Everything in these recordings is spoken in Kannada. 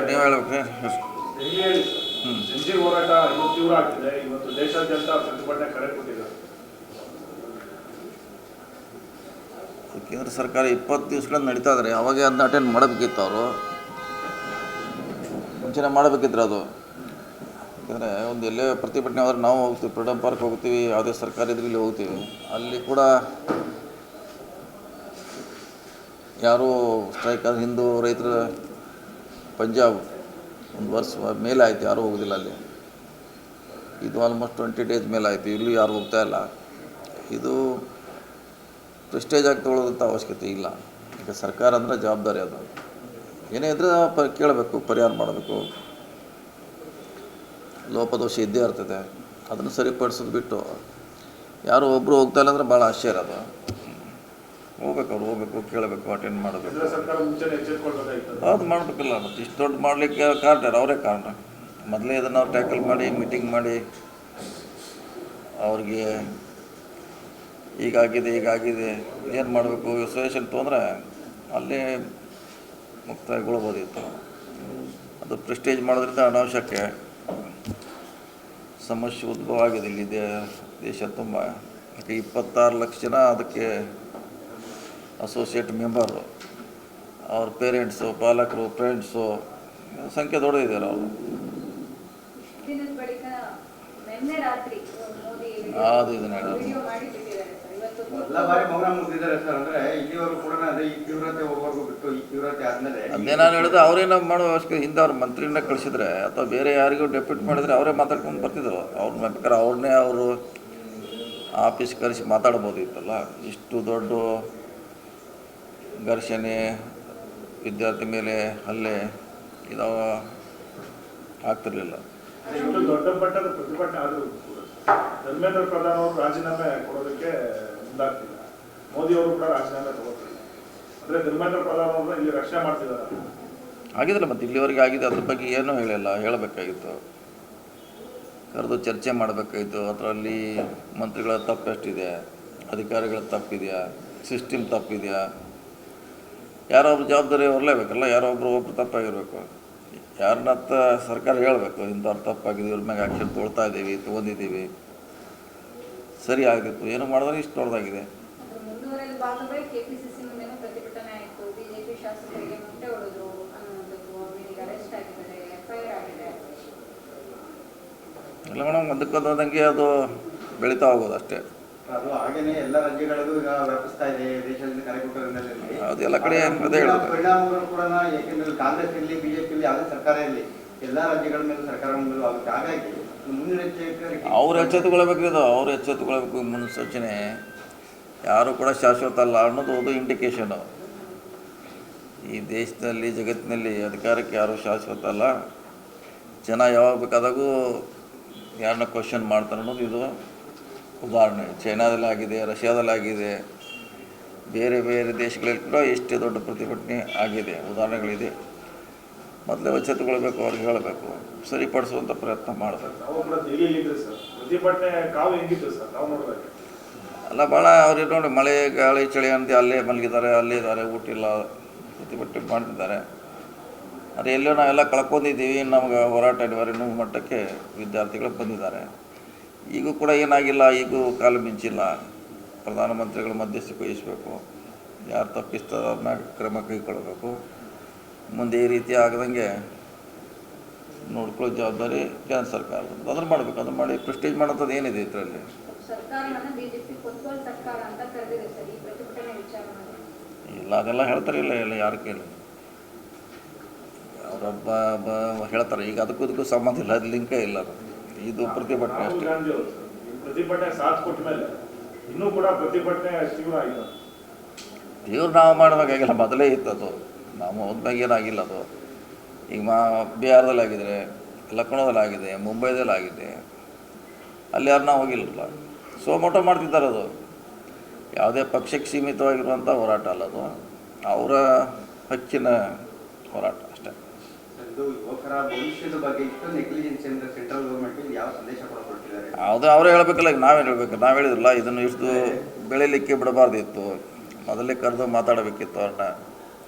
ನೀವು ಹೇಳ್ಬೇಕು. ಹೇಳಿ ಸಂಜೆ ಹೋರಾಟ ಇನ್ನೂ ತೀವ್ರ ಆಗ್ತಿದೆ. ಇವತ್ತು ದೇಶಾದ್ಯಂತ ಪ್ರತಿಭಟನೆ ಕರೆ ಕೊಟ್ಟಿದ್ದಾರೆ. ಕೇಂದ್ರ ಸರ್ಕಾರ 20 ದಿವಸಗಳಿಂದ ನಡೀತಾ ಇದ್ದಾರೆ. ಅವಾಗೇ ಅದನ್ನ ಅಟೆಂಡ್ ಮಾಡಬೇಕಿತ್ತು, ಅವರು ಮುಂಚೆನೇ ಮಾಡಬೇಕಿದ್ರು ಅದು. ಯಾಕಂದರೆ ಒಂದು ಎಲ್ಲೇ ಪ್ರತಿಭಟನೆ ಆದರೆ ನಾವು ಹೋಗ್ತೀವಿ, ಫ್ರೀಡಮ್ ಪಾರ್ಕ್ ಹೋಗ್ತೀವಿ, ಯಾವುದೇ ಸರ್ಕಾರ ಇದ್ರೆ ಇಲ್ಲಿ ಹೋಗ್ತೀವಿ. ಅಲ್ಲಿ ಕೂಡ ಯಾರೂ ಸ್ಟ್ರೈಕ್ ಆದ ಹಿಂದೂ ರೈತರ ಪಂಜಾಬ್ 1 ವರ್ಷ ಮೇಲೆ ಆಯಿತು, ಯಾರೂ ಹೋಗೋದಿಲ್ಲ ಅಲ್ಲಿ. ಇದು ಆಲ್ಮೋಸ್ಟ್ 20 ಡೇಸ್ ಮೇಲೆ ಆಯಿತು, ಇಲ್ಲೂ ಯಾರು ಹೋಗ್ತಾ ಇಲ್ಲ. ಇದು ಪ್ರೆಸ್ಟೇಜ್ ಆಗಿ ತೊಗೊಳ್ಳೋದಂಥ ಅವಶ್ಯಕತೆ ಇಲ್ಲ. ಈಗ ಸರ್ಕಾರ ಅಂದರೆ ಜವಾಬ್ದಾರಿ ಅದು. ಏನೇ ಇದ್ದರೆ ಕೇಳಬೇಕು, ಪರಿಹಾರ ಮಾಡಬೇಕು. ಲೋಪದೋಷ ಇದ್ದೇ ಇರ್ತದೆ, ಅದನ್ನು ಸರಿಪಡಿಸೋದು ಬಿಟ್ಟು ಯಾರು ಒಬ್ಬರು ಹೋಗ್ತಾ ಇಲ್ಲ ಅಂದರೆ ಭಾಳ ಆಶ್ಚರ್ಯ ಅದು. ಹೋಗ್ಬೇಕು, ಅವ್ರು ಹೋಗ್ಬೇಕು, ಕೇಳಬೇಕು, ಅಟೆಂಡ್ ಮಾಡಬೇಕು. ಅದು ಮಾಡಬೇಕಲ್ಲ. ಮತ್ತು ಇಷ್ಟು ದೊಡ್ಡ ಮಾಡಲಿಕ್ಕೆ ಕಾರಣ ಅವರೇ ಕಾರಣ. ಮೊದಲೇ ಇದನ್ನು ಅವ್ರು ಟ್ಯಾಕಲ್ ಮಾಡಿ ಮೀಟಿಂಗ್ ಮಾಡಿ ಅವ್ರಿಗೆ ಹೀಗಾಗಿದೆ ಏನು ಮಾಡಬೇಕು ಸಜೆಷನ್ ತೊಗೊಂಡ್ರೆ ಅಲ್ಲೇ ಮುಕ್ತಾಯಗೊಳ್ಬೋದಿತ್ತು. ಅದು ಪ್ರೆಸ್ಟೇಜ್ ಮಾಡೋದ್ರಿಂದ ಅನಾವಶ್ಯಕ ಸಮಸ್ಯೆ ಉದ್ಭವ ಆಗಿದೆ ಇಲ್ಲಿ ದೇಶ ತುಂಬ. 26 ಲಕ್ಷ ಜನ ಅದಕ್ಕೆ ಅಸೋಸಿಯೇಟ್ ಮೆಂಬರು, ಅವ್ರ ಪೇರೆಂಟ್ಸು, ಪಾಲಕರು, ಫ್ರೆಂಡ್ಸು, ಸಂಖ್ಯೆ ದೊಡ್ಡದಿದ್ದಾರೆ ಅವರು. ಅದು ಇದನ್ನ ಹೇಳೋದು ಅದೇ ನಾನು ಹೇಳಿದ್ರೆ ಅವರೇನೋ ಮಾಡೋ ಅವಶ್ಯಕತೆ. ಹಿಂದೆ ಅವ್ರ ಮಂತ್ರಿನ ಕಳಿಸಿದ್ರೆ ಅಥವಾ ಬೇರೆ ಯಾರಿಗೂ ಡೆಪ್ಯೂಟ್ ಮಾಡಿದರೆ ಅವರೇ ಮಾತಾಡ್ಕೊಂಡು ಬರ್ತಿದ್ರು. ಅವ್ರನ್ನ ಬೇಕಾದ್ರೆ ಅವ್ರನ್ನೇ ಅವರು ಆಫೀಸ್ ಕರೆಸಿ ಮಾತಾಡ್ಬೋದಿತ್ತಲ್ಲ. ಇಷ್ಟು ದೊಡ್ಡ ಘರ್ಷಣೆ, ವಿದ್ಯಾರ್ಥಿ ಮೇಲೆ ಹಲ್ಲೆ ಇದಾವ ಆಗ್ತಿರ್ಲಿಲ್ಲ. ದೊಡ್ಡ ಮಟ್ಟದ ಪ್ರತಿಭಟನೆ ಆದರೂ ಧರ್ಮೇಂದ್ರ ಪ್ರಧಾನ್ ಅವರು ರಾಜೀನಾಮೆ ಕೊಡೋದಕ್ಕೆ ಮುಂದಾಗ್ತಿಲ್ಲ. ಮೋದಿ ಅವರು ಕೂಡ ರಾಜೀನಾಮೆ ತಗೋತಿಲ್ಲ. ಅಂದರೆ ಧರ್ಮೇಂದ್ರ ಪ್ರಧಾನ್ ಅವ್ರನ್ನ ಇಲ್ಲಿ ರಕ್ಷಣೆ ಮಾಡ್ತಿದ್ದಾರೆ. ಆಗಿದಿಲ್ಲ, ಮತ್ತು ಇಲ್ಲಿವರೆಗೆ ಆಗಿದೆ. ಅದ್ರ ಬಗ್ಗೆ ಏನೂ ಹೇಳಿಲ್ಲ. ಹೇಳಬೇಕಾಗಿತ್ತು, ಕರೆದು ಚರ್ಚೆ ಮಾಡಬೇಕಾಗಿತ್ತು. ಅದರಲ್ಲಿ ಮಂತ್ರಿಗಳ ತಪ್ಪು ಎಷ್ಟಿದೆ, ಅಧಿಕಾರಿಗಳ ತಪ್ಪಿದೆಯಾ, ಸಿಸ್ಟಮ್ ತಪ್ಪಿದೆಯಾ, ಯಾರೊಬ್ರು ಜವಾಬ್ದಾರಿ ಹೊರಲೇಬೇಕಲ್ಲ. ಒಬ್ಬರು ತಪ್ಪಾಗಿರಬೇಕು. ಯಾರನ್ನತ್ತ ಸರ್ಕಾರ ಹೇಳಬೇಕು, ಇಂಥವ್ರು ತಪ್ಪಾಗಿದೆ, ಇವ್ರ ಮ್ಯಾಗೆ ಆ್ಯಕ್ಷನ್ ತೊಗೊಂಡಿದ್ದೀವಿ, ಸರಿ ಆಗಿತ್ತು. ಏನು ಮಾಡಿದ್ರೆ ಇಷ್ಟು ದೊಡ್ಡದಾಗಿದೆ. ಇಲ್ಲ ಮೇಡಮ್, ಒಂದಕ್ಕೊಂದಂಗೆ ಅದು ಬೆಳೀತಾ ಹೋಗೋದು ಅಷ್ಟೇ. ಅದು ಹಾಗೇನೆ ಎಲ್ಲ ರಾಜ್ಯಗಳಿಗೂ ಈಗ ವ್ಯಾಪಿಸ್ತಾ ಇದೆ. ದೇಶದಲ್ಲಿ ಕಾರ್ಯಕರ್ತರಲ್ಲಿ ಅದು ಎಲ್ಲ ಕಡೆ ಅದೇ ಹೇಳೋದು. ಪರಿಣಾಮಗಳು ಕೂಡ, ಏಕೆಂದರೆ ಕಾಂಗ್ರೆಸ್ ಇರಲಿ, ಬಿಜೆಪಿ ಯಾವುದೇ ಸರ್ಕಾರ ಇರಲಿ, ಎಲ್ಲ ರಾಜ್ಯಗಳ ಮೇಲೆ ಸರ್ಕಾರ ಆಗುತ್ತೆ. ಹಾಗಾಗಿ ಮುನ್ನೆಚ್ಚರಿಕೆ ಅವ್ರು ಎಚ್ಚೆತ್ತುಕೊಳ್ಬೇಕಿದೆ. ಅವ್ರು ಎಚ್ಚೆತ್ತುಕೊಳ್ಬೇಕು. ಮುನ್ಸೂಚನೆ ಯಾರು ಕೂಡ ಶಾಶ್ವತ ಅಲ್ಲ ಅನ್ನೋದು ಒಂದು ಇಂಡಿಕೇಶನು. ಈ ದೇಶದಲ್ಲಿ, ಜಗತ್ತಿನಲ್ಲಿ ಅಧಿಕಾರಕ್ಕೆ ಯಾರೂ ಶಾಶ್ವತ ಅಲ್ಲ. ಜನ ಯಾವಾಗ ಬೇಕಾದಾಗೂ ಯಾರನ್ನ ಕ್ವಶನ್ ಮಾಡ್ತಾರೆ ಅನ್ನೋದು ಇದು ಉದಾಹರಣೆ. ಚೈನಾದಲ್ಲಿ ಆಗಿದೆ, ರಷ್ಯಾದಲ್ಲಿ ಆಗಿದೆ, ಬೇರೆ ಬೇರೆ ದೇಶಗಳಲ್ಲಿ ಕೂಡ ಎಷ್ಟೇ ದೊಡ್ಡ ಪ್ರತಿಭಟನೆ ಆಗಿದೆ, ಉದಾಹರಣೆಗಳಿದೆ. ಮೊದಲೇ ಎಚ್ಚೆತ್ತುಕೊಳ್ಬೇಕು, ಅವ್ರಿಗೆ ಹೇಳಬೇಕು, ಸರಿಪಡಿಸುವಂಥ ಪ್ರಯತ್ನ ಮಾಡಬೇಕು. ಅಲ್ಲ, ಭಾಳ ಅವ್ರಿಗೆ ನೋಡಿ, ಮಳೆ ಗಾಳಿ ಚಳಿ ಅಂತ ಅಲ್ಲೇ ಮಲಗಿದ್ದಾರೆ, ಅಲ್ಲೇ ಇದ್ದಾರೆ, ಊಟಿಲ್ಲ, ಪ್ರತಿಭಟನೆ ಮಾಡ್ತಿದ್ದಾರೆ. ಅದು ಎಲ್ಲೋ ನಾವೆಲ್ಲ ಕಳ್ಕೊಂಡಿದ್ದೀವಿ. ನಮ್ಗೆ ಹೋರಾಟ ನಿವಾರಣೆ ಮಟ್ಟಕ್ಕೆ ವಿದ್ಯಾರ್ಥಿಗಳು ಬಂದಿದ್ದಾರೆ. ಈಗೂ ಕೂಡ ಏನಾಗಿಲ್ಲ, ಈಗೂ ಕಾಲು ಮಿಂಚಿಲ್ಲ. ಪ್ರಧಾನಮಂತ್ರಿಗಳು ಮಧ್ಯಸ್ಥಿಕೆ ವಹಿಸಬೇಕು. ಯಾರು ತಪ್ಪಿಸ್ತಾರೋ ಅವ್ರನ್ನ ಕ್ರಮ ಕೈಗೊಳ್ಳಬೇಕು. ಮುಂದೆ ಈ ರೀತಿ ಆಗದಂಗೆ ನೋಡ್ಕೊಳ್ಳೋ ಜವಾಬ್ದಾರಿ ಕೇಂದ್ರ ಸರ್ಕಾರದ. ಅದನ್ನು ಮಾಡಬೇಕು. ಅದನ್ನು ಮಾಡಿ ಪ್ರೆಸ್ಟೇಜ್ ಮಾಡೋಂಥದ್ದು ಏನಿದೆ ಇದರಲ್ಲಿ? ಇಲ್ಲ, ಅದೆಲ್ಲ ಹೇಳ್ತಾರೆ. ಇಲ್ಲ ಯಾರು ಕೇಳಿ ಅವರೊಬ್ಬ ಹೇಳ್ತಾರೆ. ಈಗ ಅದಕ್ಕೂ ಸಂಬಂಧ ಇಲ್ಲ, ಅದು ಲಿಂಕೇ ಇಲ್ಲ. ಇದು ಪ್ರತಿಭಟನೆ ಅಷ್ಟೇ. ಪ್ರತಿಭಟನೆ ಸಾಥ್ ಕೊಟ್ಟ ಮೇಲೆ ಇನ್ನೂ ಕೂಡ ಪ್ರತಿಭಟನೆ ತೀವ್ರ ಆಗಿದೆ. ನಾವು ಮಾಡಬೇಕಾಗಿಲ್ಲ, ಮೊದಲೇ ಇತ್ತು ಅದು. ನಾವು ಹೋದ್ಮ್ಯಾಗ ಏನಾಗಿಲ್ಲ ಅದು. ಈಗ ಬಿಹಾರದಲ್ಲಿ ಆಗಿದೆ, ಲಕ್ನೋದಲ್ಲಿ ಆಗಿದೆ, ಮುಂಬೈದಲ್ಲಿ ಆಗಿದೆ. ಅಲ್ಲಿ ಯಾರು ನಾವು ಹೋಗಿಲ್ಲ. ಸೋಮೋಟ ಮಾಡ್ತಿದ್ದಾರೆ. ಅದು ಯಾವುದೇ ಪಕ್ಷಕ್ಕೆ ಸೀಮಿತವಾಗಿರುವಂಥ ಹೋರಾಟ ಅಲ್ಲ, ಅದು ಅವರ ಹಕ್ಕಿನ ಹೋರಾಟ ಅಷ್ಟೇ. ಯುವಕರ ಭವಿಷ್ಯದ ಬಗ್ಗೆ ಇಷ್ಟು ನೆಗ್ಲಿಜೆನ್ಸ್ ಅಂದರೆ ಸೆಂಟ್ರಲ್ ಗೌರ್ಮೆಂಟ್ ಯಾವ ಸಂದೇಶ ಕೊಡ್ತಿದ್ದಾರೆ? ಯಾವುದೇ ಅವರೇ ಹೇಳಬೇಕಲ್ಲ. ಈಗ ನಾವೇನು ಹೇಳಬೇಕು? ನಾವು ಹೇಳಿದ್ರಲ್ಲ, ಇದನ್ನು ಇಷ್ಟು ಬೆಳೀಲಿಕ್ಕೆ ಬಿಡಬಾರ್ದಿತ್ತು. ಮೊದಲೇ ಕರೆದು ಮಾತಾಡಬೇಕಿತ್ತು, ಅವ್ರನ್ನ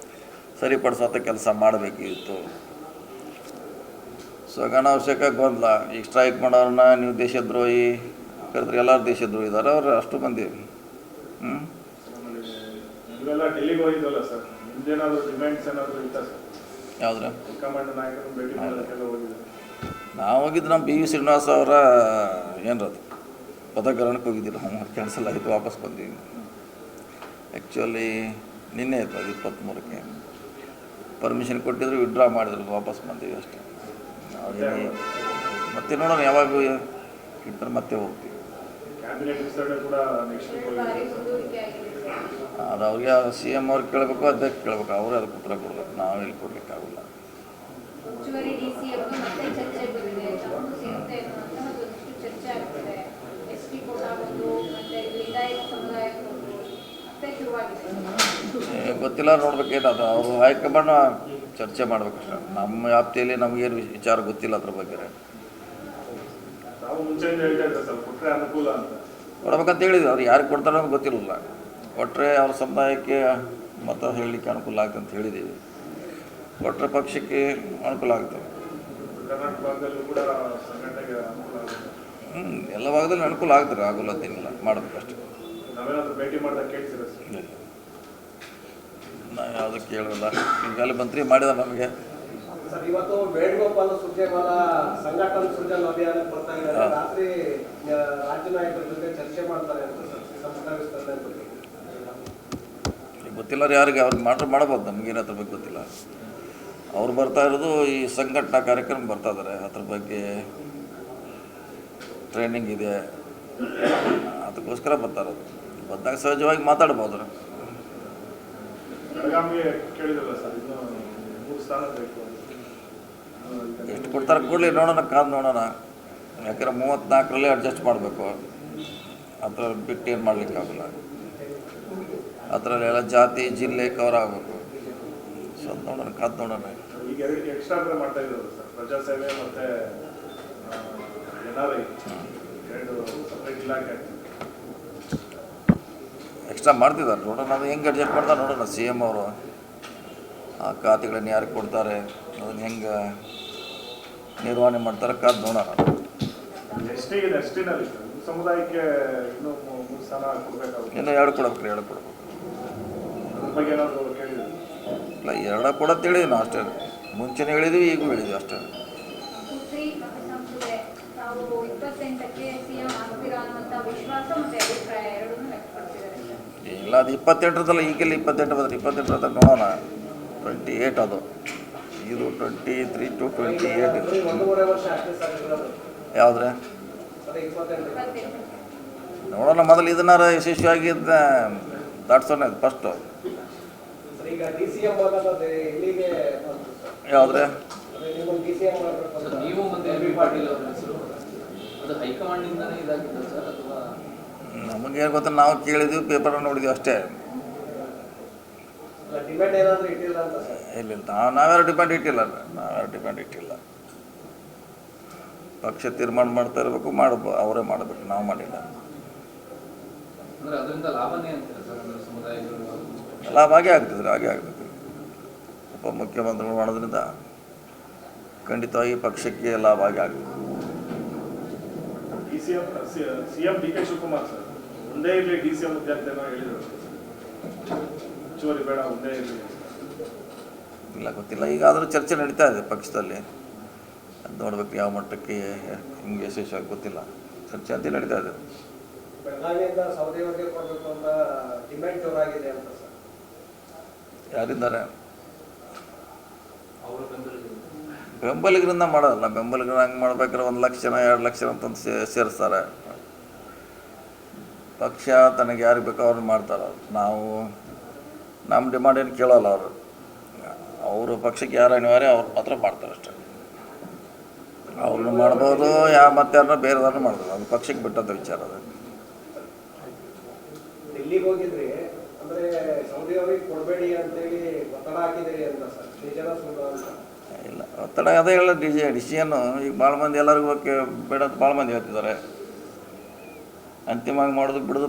ಸರಿಪಡಿಸೋಂಥ ಕೆಲಸ ಮಾಡಬೇಕಿತ್ತು. ಸೊ ಅನಾವಶ್ಯಕ ಗೊಂದಲ. ಈಗ ಸ್ಟ್ರೈಕ್ ಮಾಡೋರನ್ನ ನೀವು ದೇಶದ್ರೋಹಿ ಕರೆದ್ರೆ ಎಲ್ಲರೂ ದೇಶದ್ರೋಹಿ ಇದ್ದಾರೆ, ಅವ್ರು ಅಷ್ಟು ಮಂದಿ. ನೀವೆಲ್ಲ ಡೆಲ್ಲಿಗೆ ಹೋಗಿದ್ವಲ್ಲ ಸರ್, ನಿಮ್ದೇನಾದ್ರು ಡಿಮ್ಯಾಂಡ್ಸ್ ಏನಾದರೂ ಇತ್ತಾ ಸರ್? ಯಾವುದ್ರೆ ಹೈಕಮಾಂಡ್ ನಾಯಕರನ್ನು ಭೇಟಿ ಮಾಡೋದಕ್ಕೆಲ್ಲ ಹೋಗಿದ್ದಾರೆ. ನಾವು ಹೋಗಿದ್ದು ನಮ್ಮ ಪಿ ವಿ ಶ್ರೀನಿವಾಸ ಅವರ ಏನರದು ಪದಗ್ರಹಣಕ್ಕೆ ಹೋಗಿದ್ದಿಲ್ಲ, ಕ್ಯಾನ್ಸಲ್ ಆಗಿತ್ತು, ವಾಪಸ್ ಬಂದೀವಿ. ಆ್ಯಕ್ಚುಲಿ ನಿನ್ನೆ ಇತ್ತು ಅದು 23ಕ್ಕೆ ಪರ್ಮಿಷನ್ ಕೊಟ್ಟಿದ್ರು, ವಿಡ್ರಾ ಮಾಡಿದ್ರು, ವಾಪಸ್ ಬಂದೀವಿ ಅಷ್ಟೇ. ಮತ್ತೆ ನೋಡೋಣ ಯಾವಾಗ ಇರ್ತಾರೆ ಮತ್ತೆ ಹೋಗ್ತೀವಿ. ಕ್ಯಾಬಿನೆಟ್ ವಿಸ್ತರಣೆ ಕೂಡ ನೆಕ್ಸ್ಟ್ ವೀಕ್ ಅದು ಅವ್ರಿಗೆ ಸಿ ಎಮ್ ಅವ್ರಿಗೆ ಕೇಳಬೇಕು, ಅಧ್ಯಕ್ಷ ಕೇಳಬೇಕು, ಅವರೇ ಅದಕ್ಕೆ ಉತ್ತರ ಕೊಡಬೇಕು, ನಾವು ಇಲ್ಲಿ ಕೊಡಲಿಕ್ಕಾಗಲ್ಲ. ಗೊತ್ತಿಲ್ಲ, ನೋಡ್ಬೇಕೇನದು ಅವರು ಹೈಕಮಾಂಡ್ ಚರ್ಚೆ ಮಾಡ್ಬೇಕಷ್ಟೆ. ನಮ್ಮ ವ್ಯಾಪ್ತಿಯಲ್ಲಿ ನಮಗೇನು ವಿಚಾರ ಗೊತ್ತಿಲ್ಲ ಅದ್ರ ಬಗ್ಗೆ. ನಾವು ಮುಂಚೆಯಿಂದ ಹೇಳ್ತಾ ಇದ್ದೆ ಸರ್, ಕೊಟ್ಟರೆ ಅನುಕೂಲ ಅಂತ. ಕೊಡ್ಬೇಕಂತ ಹೇಳಿದ್ರು, ಅವ್ರು ಯಾರಿಗೆ ಕೊಡ್ತಾರೆ ಅಂತ ಗೊತ್ತಿರಲಿಲ್ಲ. ಕೊಟ್ಟರೆ ಅವ್ರ ಸಮುದಾಯಕ್ಕೆ ಮತ ಹೇಳಲಿಕ್ಕೆ ಅನುಕೂಲ ಆಗುತ್ತೆ ಅಂತ ಹೇಳಿದ್ದೀವಿ. ಕೊಟ್ಟರೆ ಪಕ್ಷಕ್ಕೆ ಅನುಕೂಲ ಆಗ್ತದೆ. ಕರ್ನಾಟಕ ಭಾಗದಲ್ಲೂ ಕೂಡ ಸಂಘಟನೆಗೆ ಅನುಕೂಲ ಆಗುತ್ತೆ. ಎಲ್ಲ ಭಾಗದಲ್ಲಿ ಅನುಕೂಲ ಆಗ್ತಾರೆ, ಆಗೋಲ್ಲ ಅಂತಿಲ್ಲ, ಮಾಡಬೇಕಷ್ಟೆ. ನಾವೇನಾದರೂ ಭೇಟಿ ಮಾಡಿದಾಗ ಕೇಳ್ತೀರಾ ಸರ್? ನಾವು ಯಾವುದಕ್ಕೆ ಕೇಳೋಲ್ಲ. ಈಗಾಗಲೇ ಮಂತ್ರಿ ಮಾಡಿದ ನಮಗೆ. ಸರ್, ಇವತ್ತು ವೇಣುಗೋಪಾಲ ಸುರ್ಜೇವಾಲ ಸಂಘಟನಾ ಸೃಜನ್ ಅಭಿಯಾನಕ್ಕೆ ಬರ್ತಾ ಇದ್ದಾರೆ. ರಾತ್ರಿ ರಾಜ್ಯ ನಾಯಕರ ಜೊತೆ ಚರ್ಚೆ ಮಾಡ್ತಾರೆ ಅಂತ ಸರ್, ಸಂಪುಟ ವಿಸ್ತರಣೆ ಬಗ್ಗೆ ಗೊತ್ತಿಲ್ಲ ಯಾರಿಗೆ, ಅವ್ರಿಗೆ ಮಾಡಬಹುದು, ನಮಗೇನು ಅದ್ರ ಬಗ್ಗೆ ಗೊತ್ತಿಲ್ಲ. ಅವ್ರು ಬರ್ತಾ ಇರೋದು ಈ ಸಂಘಟನಾ ಕಾರ್ಯಕ್ರಮ ಬರ್ತಾ ಇದ್ದಾರೆ, ಅದ್ರ ಬಗ್ಗೆ ಟ್ರೈನಿಂಗ್ ಇದೆ, ಅದಕ್ಕೋಸ್ಕರ ಬರ್ತಾ ಇರೋದು. ಬಂದಾಗ ಸಹಜವಾಗಿ ಮಾತಾಡ್ಬೋದು. ಬೆಳಗಾವಿಗೆ ಕೇಳಿದ್ರಲ್ಲ ಸರ್, ಇನ್ನು 3 ಸ್ಥಾನ ಬೇಕು. ಎಷ್ಟು ಕೊಡ್ತಾರೆ ಕೊಡಲಿ, ನೋಡೋಣ, ಕಾದು ನೋಡೋಣ. ಯಾಕಂದ್ರೆ 34ರಲ್ಲಿ ಅಡ್ಜಸ್ಟ್ ಮಾಡಬೇಕು, ಅದ್ರ ಬಿಟ್ಟು ಏನು ಮಾಡಲಿಕ್ಕಾಗಲ್ಲ. ಅದರಲ್ಲೆಲ್ಲ ಜಾತಿ ಜಿಲ್ಲೆ ಕವರ್ ಆಗಬೇಕು. ಸೊ ಅದು ನೋಡೋಣ, ಕಾದು ನೋಡೋಣ. ಈಗ ಎಕ್ಸ್ಟ್ರಾ ಮಾಡ್ತಾ ಇದ್ರು ಸರ್, ಪ್ರಜಾಸೇವೆ ಮತ್ತು NRI 2 ಸಪ್ರೇಟ್ ಇಲಾಖೆ ಎಕ್ಸ್ಟ್ರಾ ಮಾಡ್ತಿದ್ದಾರೆ. ನೋಡೋಣ ಅದು ಹೆಂಗೆ ಅಡ್ಜಸ್ಟ್ ಮಾಡ್ತಾರೆ ನೋಡೋಣ. ಸಿ ಎಮ್ ಅವರು ಆ ಖಾತೆಗಳನ್ನು ಯಾರಿಗೆ ಕೊಡ್ತಾರೆ, ಅದನ್ನು ಹೆಂಗೆ ನಿರ್ವಹಣೆ ಮಾಡ್ತಾರೆ, ಕಾದು ನೋಡೋಣ. ಎಷ್ಟಿನಲ್ಲಿ ಸಮುದಾಯಕ್ಕೆ ಇನ್ನೂ 3 ಸ್ಥಾನ ಕೊಡಬೇಕಾಗುತ್ತೆ. ಇನ್ನೂ 2 ಕೊಡ್ಬೇಕು, 2 ಕೊಡ್ಬೇಕು. ಅದ್ರ ಬಗ್ಗೆ ಏನಾದರೂ ಕೇಳಿದ್ರು? ಇಲ್ಲ, 2 ಕೊಡೋದು ಹೇಳಿದ್ವಿ ನಾವು ಅಷ್ಟೇ. ಮುಂಚೆನೇ ಹೇಳಿದ್ವಿ, ಈಗೂ ಹೇಳಿದ್ವಿ ಅಷ್ಟೇ. ಇಲ್ಲ, ಅದು 28ರದಲ್ಲ, ಈಗೆಲ್ಲ 28 ಬಂದರೆ 28 ನೋಡೋಣ. 28 ಅದು, ಇದು 23 to 28 ಇದು. 1.5 ವರ್ಷ ಅಷ್ಟೇ ಸರ್ ಇರೋದು. ಯಾವುದ್ರೆ ಅದೇ 28 ನೋಡೋಣ. ಮೊದಲು ಇದನ್ನಾರ ಯಶಸ್ವಿಯಾಗಿ ದಾಟ್ಸೋಣ ಫಸ್ಟು. ಈಗ DCM ಆಗೋದು ಇಲ್ಲಿಗೆ ಬಂತು ಸರ್. ಯಾವುದ್ರೆ ಅದೇ ನೀವು DCM ಮಾಡಬೇಕು ಅಂತ ನೀವು ಮತ್ತೆ ಎಂ ಬಿ ಪಾಟೀಲ್ ಅವರ ಹೆಸರು ಅದು ಹೈಕಮಾಂಡಿಂದನೇ ಇದಾಗಿತ್ತು ಸರ್, ಅಥವಾ ನಮಗೇನು ಗೊತ್ತ, ನಾವು ಕೇಳಿದ್ವಿ, ಪೇಪರ್ ನೋಡಿದ್ವಿ ಅಷ್ಟೇ. ಡಿಮ್ಯಾಂಡ್ ಏನಾದರೂ ಇಟ್ಟಿಲ್ಲ ಅಂತ ಸರ್? ಇಲ್ಲ, ನಾವ್ಯಾರು ಡಿಪೆಂಡ್ ಇಟ್ಟಿಲ್ಲ. ಪಕ್ಷ ತೀರ್ಮಾನ ಮಾಡ್ತಾ ಇರಬೇಕು, ಅವರೇ ಮಾಡಬೇಕು, ನಾವು ಮಾಡಿಲ್ಲ. ಅಂದ್ರೆ ಅದರಿಂದ ಲಾಭನೇ ಅಂತೀರಾ ಸರ್, ಅಂದ್ರೆ ಸಮುದಾಯಗಳು ಲಾಭ ಹಾಗೆ ಆಗ್ತದೆ. ಉಪಮುಖ್ಯಮಂತ್ರಿಗಳು ಮಾಡೋದ್ರಿಂದ ಖಂಡಿತವಾಗಿ ಪಕ್ಷಕ್ಕೆ ಲಾಭ ಆಗಿ ಆಗ್ತದೆ. CM DK ಶಿವಕುಮಾರ್ ಸರ್, ಒಂದೇ ಇರಲಿ DCM ಹುದ್ದೆ ಅಂತ ಹೇಳಿದರು. ಹೆಚ್ಚುವರಿ ಬೇಡ, ಒಂದೇ ಇರಲಿ. ಇಲ್ಲ, ಗೊತ್ತಿಲ್ಲ. ಈಗ ಆದರೂ ಚರ್ಚೆ ನಡೀತಾ ಇದೆ ಪಕ್ಷದಲ್ಲಿ. ಅದು ನೋಡ್ಬೇಕು ಯಾವ ಮಟ್ಟಕ್ಕೆ ಹಿಂಗೆ ಯಶಸ್ವಿಯಾಗಿ, ಗೊತ್ತಿಲ್ಲ. ಚರ್ಚೆ ಅಂತ ನಡೀತಾ ಇದೆ. ಬೆಳಗಾವಿಯಿಂದ ಸೌದೆಯವರಿಗೆ ಕೊಡಬೇಕು ಅಂತ ಡಿಮ್ಯಾಂಡ್ ಜೋರಾಗಿದೆ ಅಂತ ಸರ್. ಯಾರಿದ್ದಾರೆ ಅವರ ಬೆಂಬಲಿಗರು ಬೆಂಬಲಿಗರಿಂದ ಮಾಡೋದಲ್ಲ. ಬೆಂಬಲಿಗರು ಹಂಗೆ ಮಾಡ್ಬೇಕಾದ್ರೆ 1 ಲಕ್ಷ 2 ಲಕ್ಷ ಅಂತಂದು ಸೇರಿಸ್ತಾರೆ. ಪಕ್ಷ ತನಗೆ ಯಾರಿಗೆ ಬೇಕೋ ಅವ್ರನ್ನ ಮಾಡ್ತಾರೆ. ನಾವು ನಮ್ಮ ಡಿಮಾಂಡ್ ಏನು ಕೇಳೋಲ್ಲ. ಅವರು ಪಕ್ಷಕ್ಕೆ ಯಾರು ಅನಿವಾರ್ಯ ಅವ್ರು ಮಾತ್ರ ಮಾಡ್ತಾರೆ ಅಷ್ಟೇ. ಅವ್ರನ್ನ ಮಾಡ್ಬೋದು, ಮತ್ತೆ ಯಾರನ್ನ ಬೇರೆದವ್ರನ್ನ ಮಾಡ್ಬೋದು. ಅದು ಪಕ್ಷಕ್ಕೆ ಬಿಟ್ಟಂಥ ವಿಚಾರ. ಅದು ಡೆಲ್ಲಿಗೆ ಹೋಗಿದ್ರಿ ಅಂದ್ರೆ ಸೌದಿಯವರಿಗೆ ಕೊಡಬೇಡಿ ಅಂತೇಳಿ ಒತ್ತಡ ಹಾಕಿದಿರಿ ಅಂತ ಸರ್, ನಿಜನ ಸುಳ್ಳು ಅಂತ? ಇಲ್ಲ, ಒತ್ತಡ ಅದೇ ಹೇಳ ಡಿಸಿಷನ್ನು. ಈಗ ಭಾಳ ಮಂದಿ ಎಲ್ಲರಿಗೂ ಬೇಡ ಅಂತ ಭಾಳ ಮಂದಿ ಹೇಳ್ತಿದ್ದಾರೆ. ಅಂತಿಮವಾಗಿ ಮಾಡೋದು ಬಿಡೋದು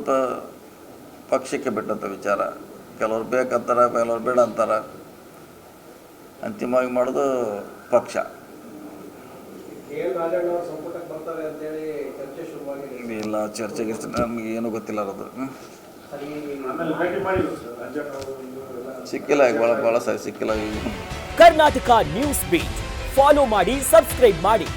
ಪಕ್ಷಕ್ಕೆ ಬಿಟ್ಟಂಥ ವಿಚಾರ. ಕೆಲವ್ರು ಬೇಕಂತಾರೆ, ಕೆಲವ್ರು ಬೇಡ ಅಂತಾರೆ. ಅಂತಿಮವಾಗಿ ಮಾಡೋದು ಪಕ್ಷ. KN ರಾಜಣ್ಣ ಅವರು ಸಂಪುಟಕ್ಕೆ ಬರ್ತಾರೆ ಅಂತೇಳಿ ಚರ್ಚೆ ಶುರುವಾಗಿದೆ. ಇಲ್ಲ ಚರ್ಚೆಗೆ ನಮ್ಗೆ ಏನೂ ಗೊತ್ತಿಲ್ಲ ಅದು. ಸರಿ, ಆಮೇಲೆ ಭೇಟಿ ಮಾಡಿದ್ರು ಸರ್ ರಾಜ್ಯಣ್ಣ ಅವರು ಎಲ್ಲ ಸಿಕ್ಕಿಲ್ಲ ಈಗ ಭಾಳ ಸಾರಿ ಸಿಕ್ಕಿಲ್ಲ ಈಗ. ಕರ್ನಾಟಕ ನ್ಯೂಸ್ ಬೀಟ್ ಫಾಲೋ ಮಾಡಿ, ಸಬ್ಸ್ಕ್ರೈಬ್ ಮಾಡಿ.